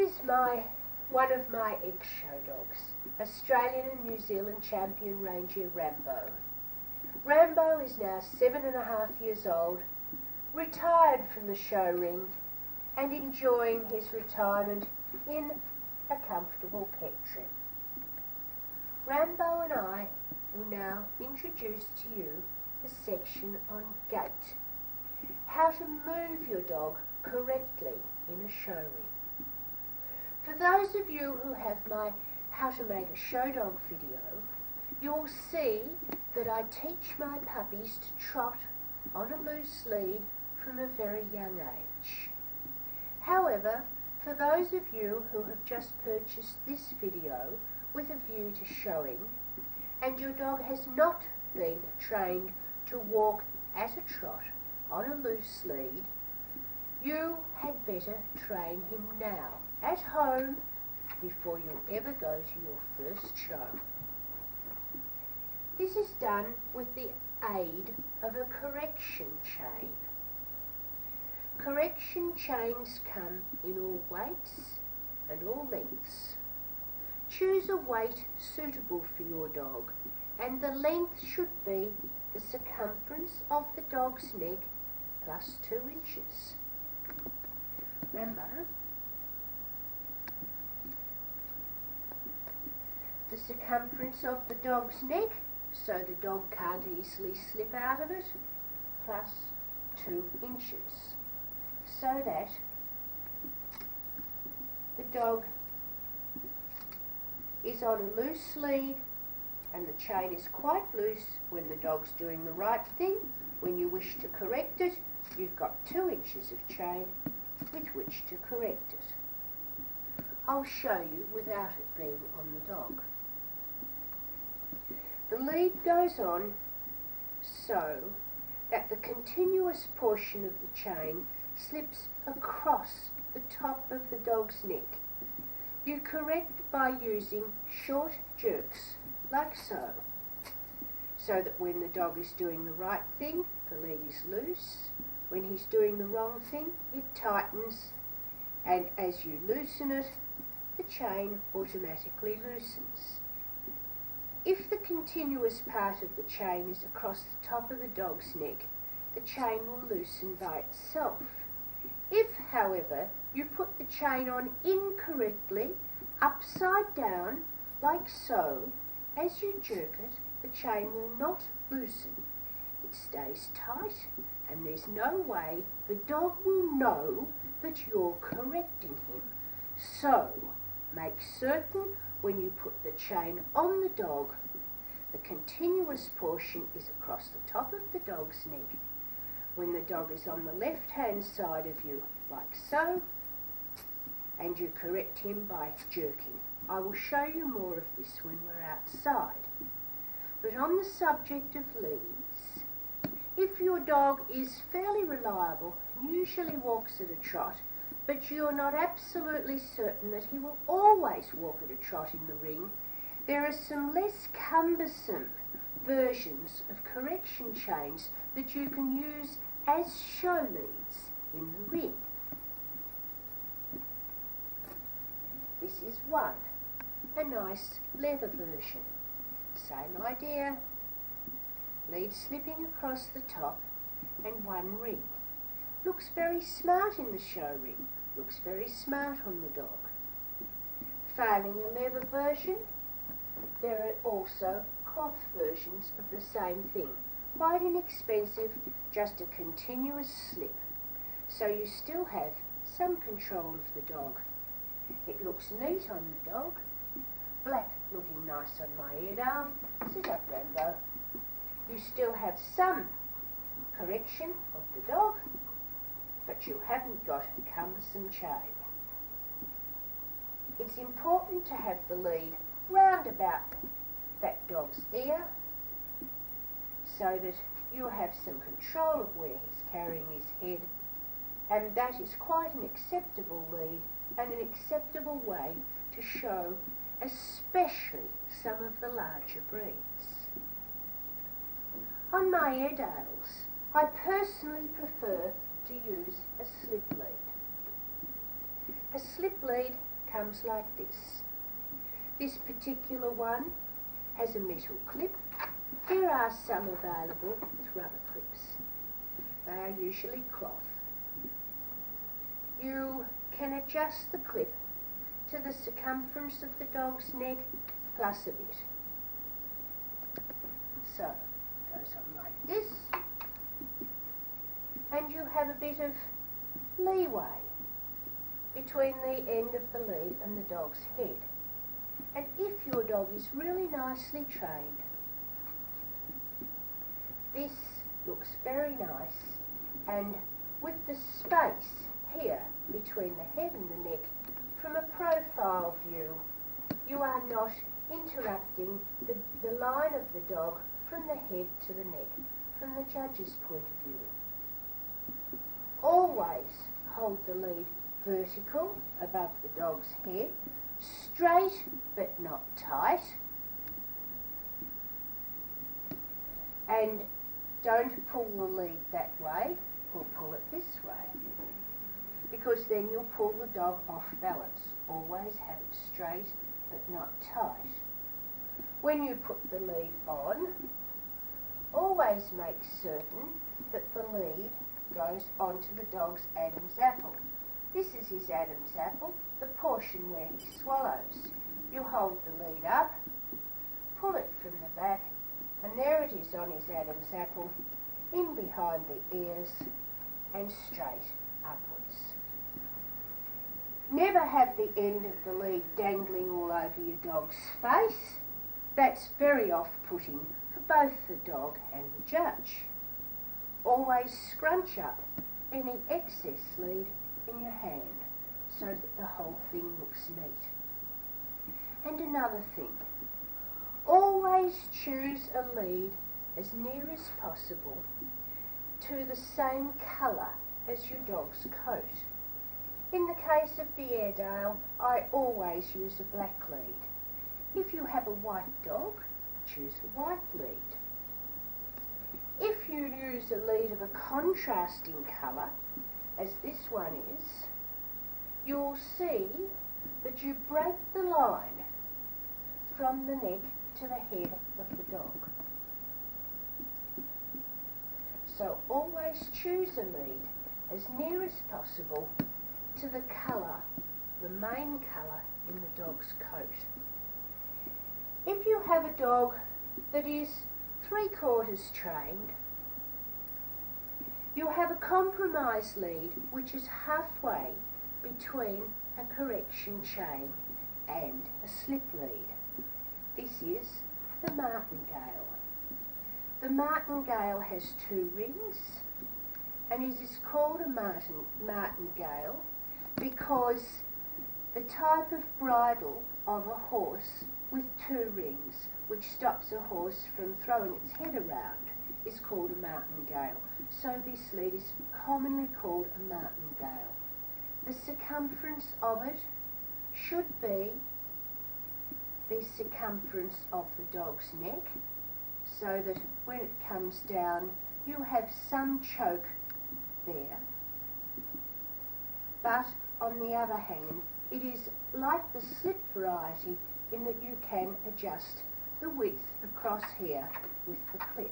is one of my ex-show dogs, Australian and New Zealand champion Ranger Rambo. Rambo is now 7.5 years old, retired from the show ring and enjoying his retirement in a comfortable pet trim. Rambo and I will now introduce to you the section on gait, how to move your dog correctly in a show ring. For those of you who have my How to Make a Show Dog video, you'll see that I teach my puppies to trot on a loose lead from a very young age. However, for those of you who have just purchased this video with a view to showing, and your dog has not been trained to walk at a trot on a loose lead, you had better train him now at home before you ever go to your first show. This is done with the aid of a correction chain. Correction chains come in all weights and all lengths. Choose a weight suitable for your dog, and the length should be the circumference of the dog's neck plus 2 inches. Remember, the circumference of the dog's neck, so the dog can't easily slip out of it, plus 2 inches, so that the dog is on a loose lead and the chain is quite loose when the dog's doing the right thing. When you wish to correct it, you've got 2 inches of chain with which to correct it. I'll show you without it being on the dog. The lead goes on so that the continuous portion of the chain slips across the top of the dog's neck. You correct by using short jerks, like so that when the dog is doing the right thing, the lead is loose. When he's doing the wrong thing, it tightens, and as you loosen it, the chain automatically loosens. If the continuous part of the chain is across the top of the dog's neck, the chain will loosen by itself. If, however, you put the chain on incorrectly, upside down, like so, as you jerk it, the chain will not loosen. It stays tight, and there's no way the dog will know that you're correcting him. So, make certain when you put the chain on the dog, the continuous portion is across the top of the dog's neck. When the dog is on the left-hand side of you, like so, and you correct him by jerking. I will show you more of this when we're outside. But on the subject of leads, if your dog is fairly reliable, usually walks at a trot, but you're not absolutely certain that he will always walk at a trot in the ring, there are some less cumbersome versions of correction chains that you can use as show leads in the ring. This is one, a nice leather version. Same idea, lead slipping across the top and one ring. Looks very smart in the show ring, looks very smart on the dog. Failing a leather version, there are also cloth versions of the same thing. Quite inexpensive, just a continuous slip. So you still have some control of the dog. It looks neat on the dog. Black looking nice on my head arm. Sit up, Rambo. You still have some correction of the dog, but you haven't got a cumbersome chain. It's important to have the lead round about that dog's ear so that you have some control of where he's carrying his head, and that is quite an acceptable lead and an acceptable way to show especially some of the larger breeds. On my Airedales, I personally prefer to use a slip lead. A slip lead comes like this. This particular one has a metal clip. There are some available with rubber clips. They are usually cloth. You can adjust the clip to the circumference of the dog's neck plus a bit. So, it goes on like this, and you have a bit of leeway between the end of the lead and the dog's head. And if your dog is really nicely trained, this looks very nice, and with the space here between the head and the neck, from a profile view, you are not interrupting the line of the dog from the head to the neck, from the judge's point of view. Always hold the lead vertical above the dog's head, straight but not tight, and don't pull the lead that way or pull it this way, because then you'll pull the dog off balance. Always have it straight but not tight. When you put the lead on, always make certain that the lead goes onto the dog's Adam's apple. This is his Adam's apple, the portion where he swallows. You hold the lead up, pull it from the back, and there it is on his Adam's apple, in behind the ears and straight upwards. Never have the end of the lead dangling all over your dog's face. That's very off-putting for both the dog and the judge. Always scrunch up any excess lead in your hand so that the whole thing looks neat. And another thing, always choose a lead as near as possible to the same colour as your dog's coat. In the case of the Airedale, I always use a black lead. If you have a white dog, choose a white lead. If you use a lead of a contrasting colour, as this one is, you'll see that you break the line from the neck to the head of the dog. So always choose a lead as near as possible to the colour, the main colour in the dog's coat. If you have a dog that is 3/4 trained, you have a compromise lead which is halfway between a correction chain and a slip lead. This is the martingale. The martingale has 2 rings, and it is called a martingale because the type of bridle of a horse with 2 rings, which stops a horse from throwing its head around, is called a martingale. So this lead is commonly called a martingale. The circumference of it should be the circumference of the dog's neck, so that when it comes down you have some choke there. But on the other hand, it is like the slip variety in that you can adjust the width across here with the clip.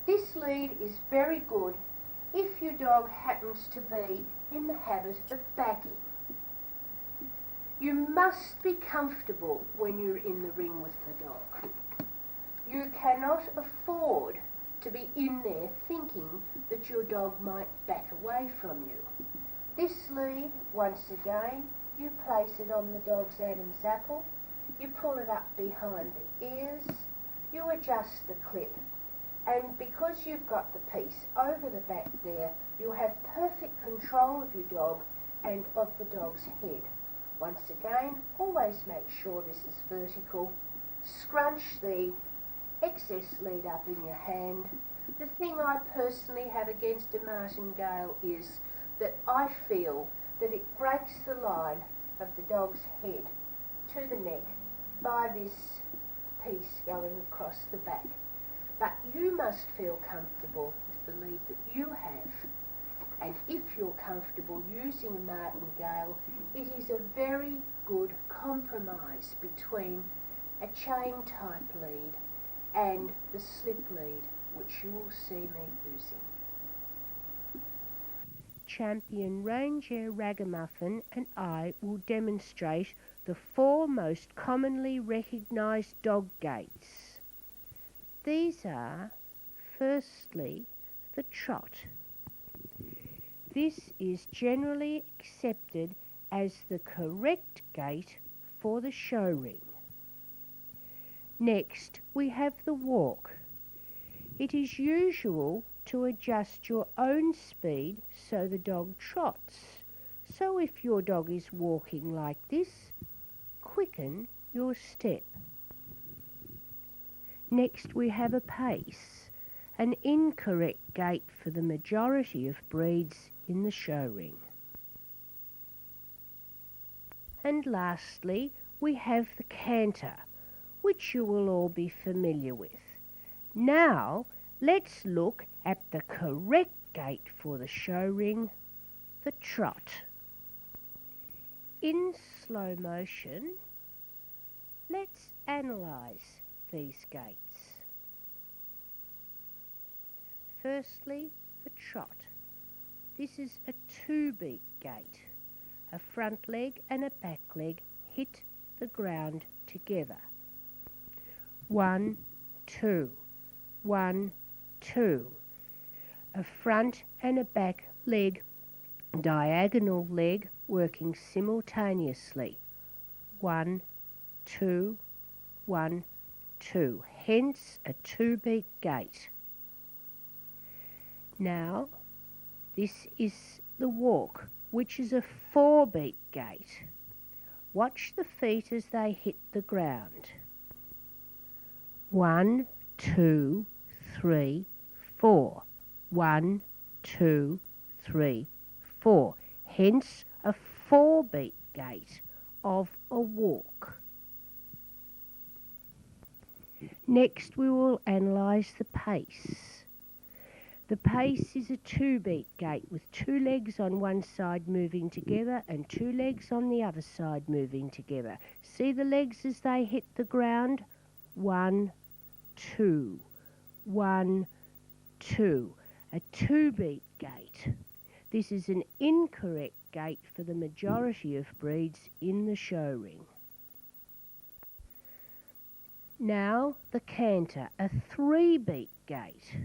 This lead is very good if your dog happens to be in the habit of backing. You must be comfortable when you're in the ring with the dog. You cannot afford to be in there thinking that your dog might back away from you. This lead, once again, you place it on the dog's Adam's apple, you pull it up behind the ears, you adjust the clip, and because you've got the piece over the back there, you have perfect control of your dog and of the dog's head. Once again, always make sure this is vertical. Scrunch the excess lead up in your hand. The thing I personally have against a martingale is that I feel that it breaks the line of the dog's head to the neck by this piece going across the back. But you must feel comfortable with the lead that you have, And if you're comfortable using a martingale, it is a very good compromise between a chain type lead and the slip lead, which you will see me using. Champion Ranger Ragamuffin and I will demonstrate the 4 most commonly recognised dog gaits. These are, firstly, the trot. This is generally accepted as the correct gait for the showring. Next, we have the walk. It is usual to adjust your own speed so the dog trots. So if your dog is walking like this, quicken your step. Next, we have a pace, an incorrect gait for the majority of breeds in the showring. And lastly, we have the canter, which you will all be familiar with. Now, let's look at the correct gait for the showring, the trot. In slow motion, let's analyse these gaits. Firstly, the trot. This is a 2-beat gait. A front leg and a back leg hit the ground together. 1, 2, 1, 2. A front and a back leg, diagonal leg working simultaneously. 1, 2, 1, 2. Hence a 2-beat gait. Now, this is the walk, which is a 4-beat gait. Watch the feet as they hit the ground. 1, 2, 3, 4. 1, 2, 3, 4. Hence a 4-beat gait of a walk. Next, we will analyse the pace. The pace is a 2-beat gait with 2 legs on one side moving together and 2 legs on the other side moving together. See the legs as they hit the ground? 1, 2, 1, 2. A 2-beat gait. This is an incorrect gait for the majority of breeds in the showring. Now the canter, a 3-beat gait.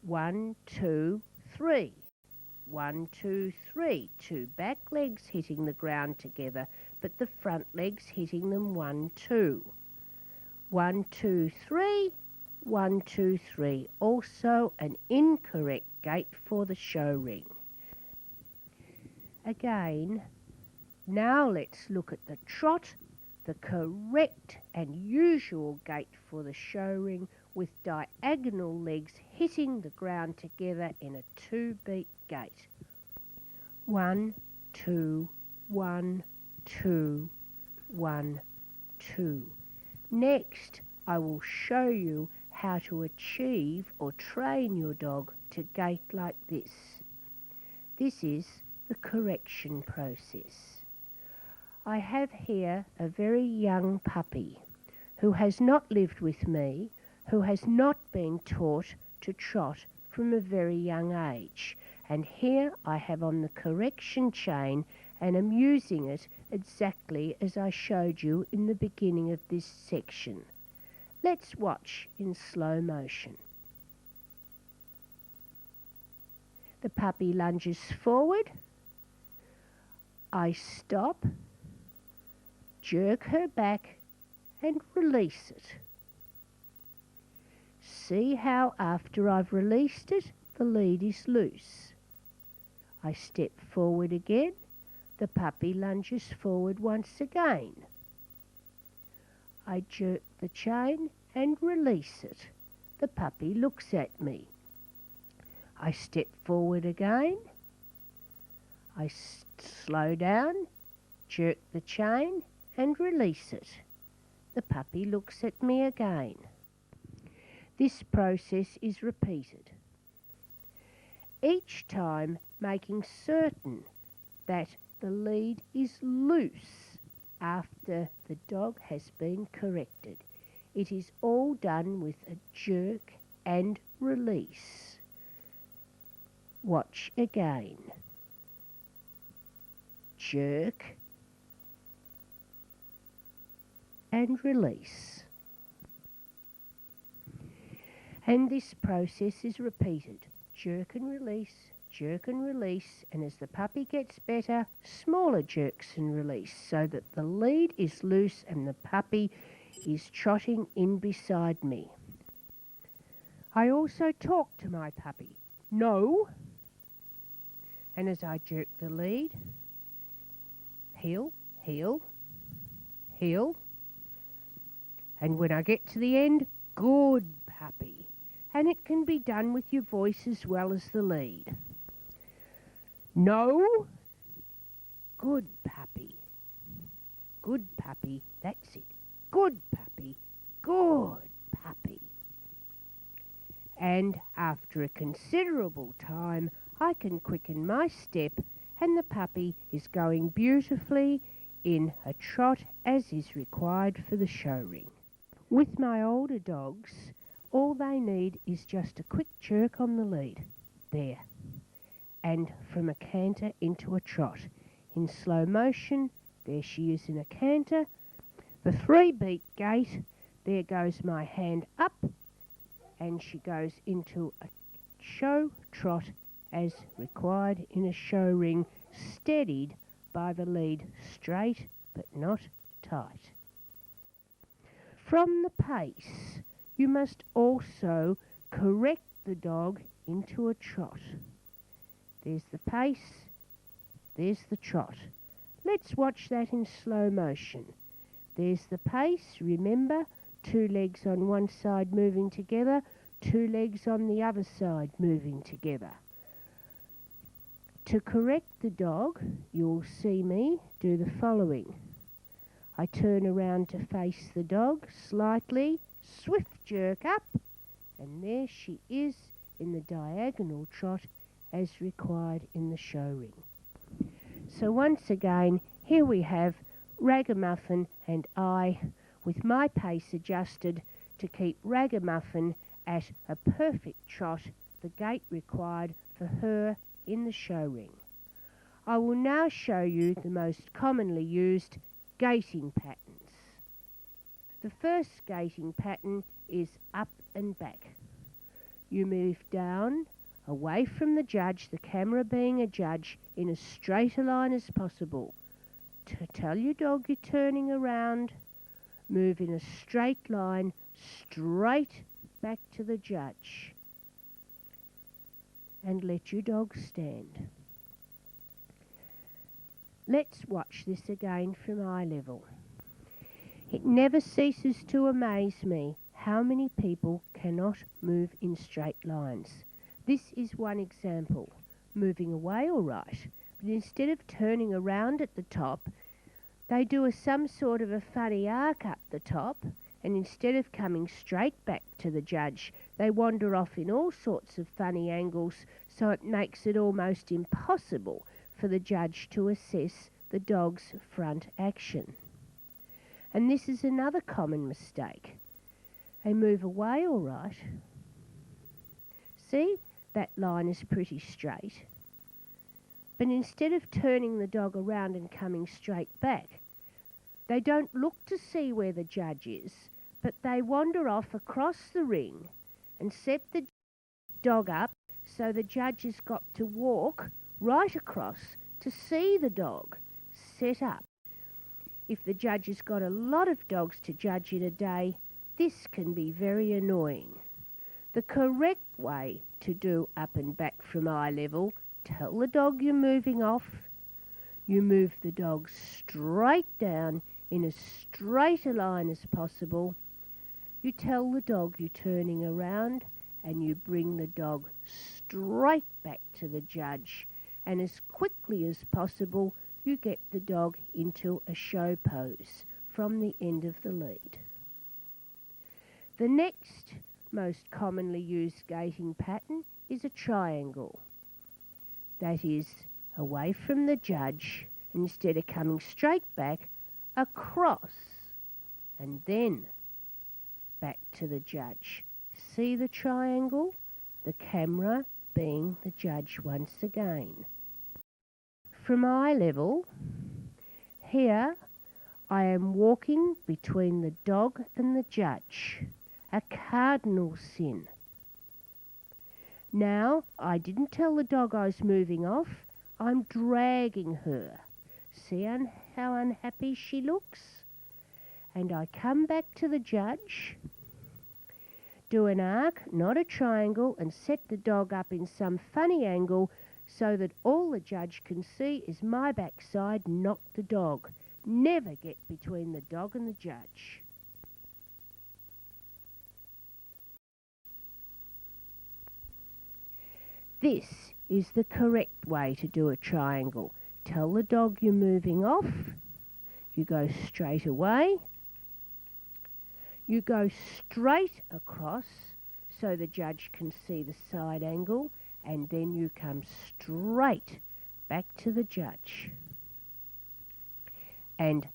1, 2, 3. 1, 2, 3. 2 back legs hitting the ground together, but the front legs hitting them 1, 2. 1, 2, 3. 1, 2, 3. Also an incorrect gait for the showring. Again, now let's look at the trot, the correct and usual gait for the showring with diagonal legs hitting the ground together in a 2-beat gait. 1, 2, 1, 2, 1, 2. Next, I will show you how to achieve or train your dog to gait like this. This is the correction process. I have here a very young puppy who has not lived with me, who has not been taught to trot from a very young age. And here I have on the correction chain and am using it exactly as I showed you in the beginning of this section. Let's watch in slow motion. The puppy lunges forward. I stop, jerk her back and release it. See how after I've released it, the lead is loose. I step forward again. The puppy lunges forward once again. I jerk the chain and release it. The puppy looks at me. I step forward again. I slow down, jerk the chain and release it. The puppy looks at me again. This process is repeated. Each time making certain that the lead is loose after the dog has been corrected. It is all done with a jerk and release. Watch again. Jerk and release. And this process is repeated. Jerk and release, and as the puppy gets better, smaller jerks and release, so that the lead is loose and the puppy is trotting in beside me. I also talk to my puppy. No. And as I jerk the lead, heel, heel, heel. And when I get to the end, good puppy. And it can be done with your voice as well as the lead. No. Good puppy. Good puppy. That's it. Good puppy. Good puppy. And after a considerable time, I can quicken my step and the puppy is going beautifully in a trot as is required for the showring. With my older dogs, all they need is just a quick jerk on the lead. There. And from a canter into a trot. In slow motion, there she is in a canter. The 3-beat gait, there goes my hand up, and she goes into a show trot as required in a show ring, steadied by the lead straight but not tight. From the pace, you must also correct the dog into a trot. There's the pace, there's the trot. Let's watch that in slow motion. There's the pace, remember, 2 legs on one side moving together, 2 legs on the other side moving together. To correct the dog, you'll see me do the following. I turn around to face the dog slightly, swift jerk up, and there she is in the diagonal trot as required in the show ring. So once again, here we have Ragamuffin and I with my pace adjusted to keep Ragamuffin at a perfect trot, the gait required for her in the show ring. I will now show you the most commonly used gaiting patterns. The first gaiting pattern is up and back. You move down, away from the judge, the camera being a judge, in as straight a line as possible. To tell your dog you're turning around, move in a straight line, straight back to the judge. And let your dog stand. Let's watch this again from eye level. It never ceases to amaze me how many people cannot move in straight lines. This is one example. Moving away all right, but instead of turning around at the top, they do some sort of a funny arc up the top, and instead of coming straight back to the judge, they wander off in all sorts of funny angles, so it makes it almost impossible for the judge to assess the dog's front action. And this is another common mistake. They move away all right. See, that line is pretty straight. But instead of turning the dog around and coming straight back, they don't look to see where the judge is, but they wander off across the ring and set the dog up so the judge has got to walk right across to see the dog set up. If the judge has got a lot of dogs to judge in a day, this can be very annoying. The correct way to do up and back from eye level, tell the dog you're moving off. You move the dog straight down in as straight a line as possible. You tell the dog you're turning around and you bring the dog straight back to the judge, and as quickly as possible you get the dog into a show pose from the end of the lead. The next most commonly used gaiting pattern is a triangle. that is, away from the judge, instead of coming straight back, across, and then back to the judge. See the triangle? The camera being the judge once again. From eye level, here I am walking between the dog and the judge, a cardinal sin. Now, I didn't tell the dog I was moving off. I'm dragging her. See how unhappy she looks? And I come back to the judge, do an arc, not a triangle, and set the dog up in some funny angle so that all the judge can see is my backside, not the dog. Never get between the dog and the judge. This is the correct way to do a triangle. Tell the dog you're moving off. You go straight away. You go straight across so the judge can see the side angle, and then you come straight back to the judge. And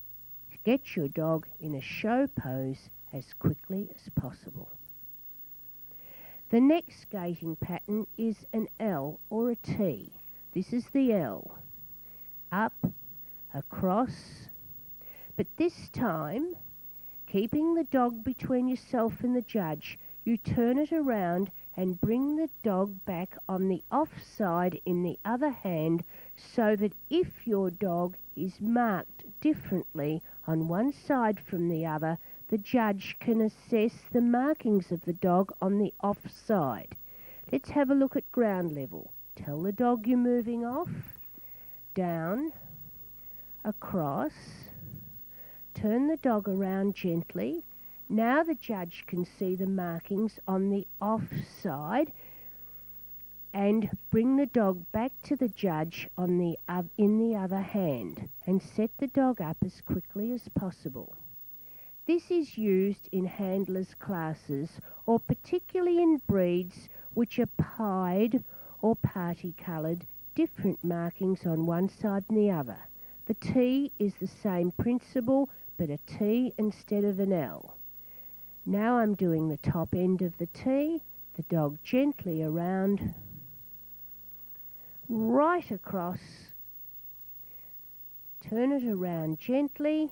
get your dog in a show pose as quickly as possible. The next gaiting pattern is an L or a T. This is the L. Up, across, but this time, keeping the dog between yourself and the judge, you turn it around and bring the dog back on the off side in the other hand, so that if your dog is marked differently on one side from the other, the judge can assess the markings of the dog on the off side. Let's have a look at ground level. Tell the dog you're moving off, down, across, turn the dog around gently. Now the judge can see the markings on the off side, and bring the dog back to the judge on in the other hand, and set the dog up as quickly as possible. This is used in handlers' classes, or particularly in breeds which are pied or parti-coloured, different markings on one side and the other. The T is the same principle, but a T instead of an L. Now I'm doing the top end of the T, the dog gently around, right across, turn it around gently,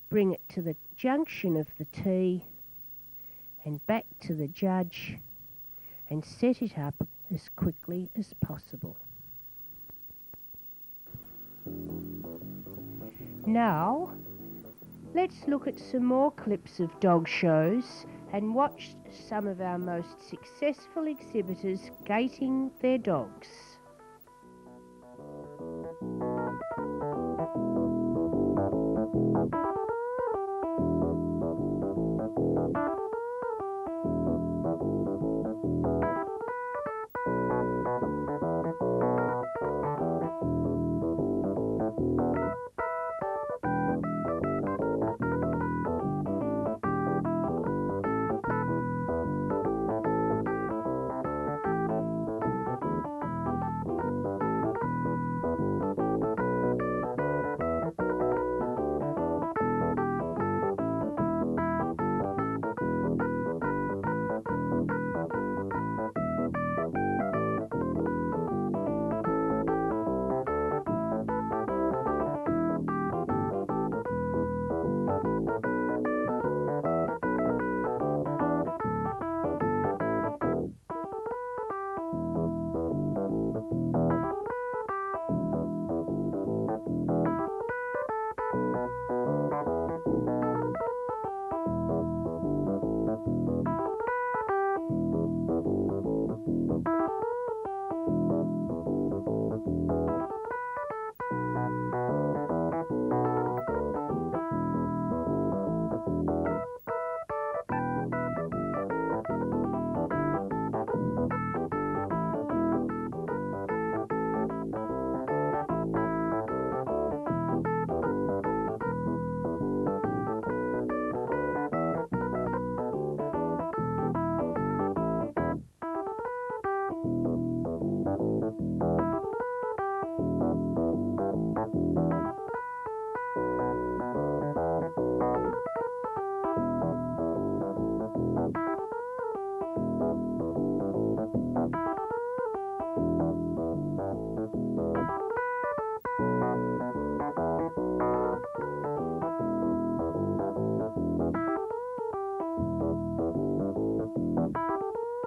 bring it to the junction of the T and back to the judge, and set it up as quickly as possible. Now, let's look at some more clips of dog shows and watch some of our most successful exhibitors gaiting their dogs.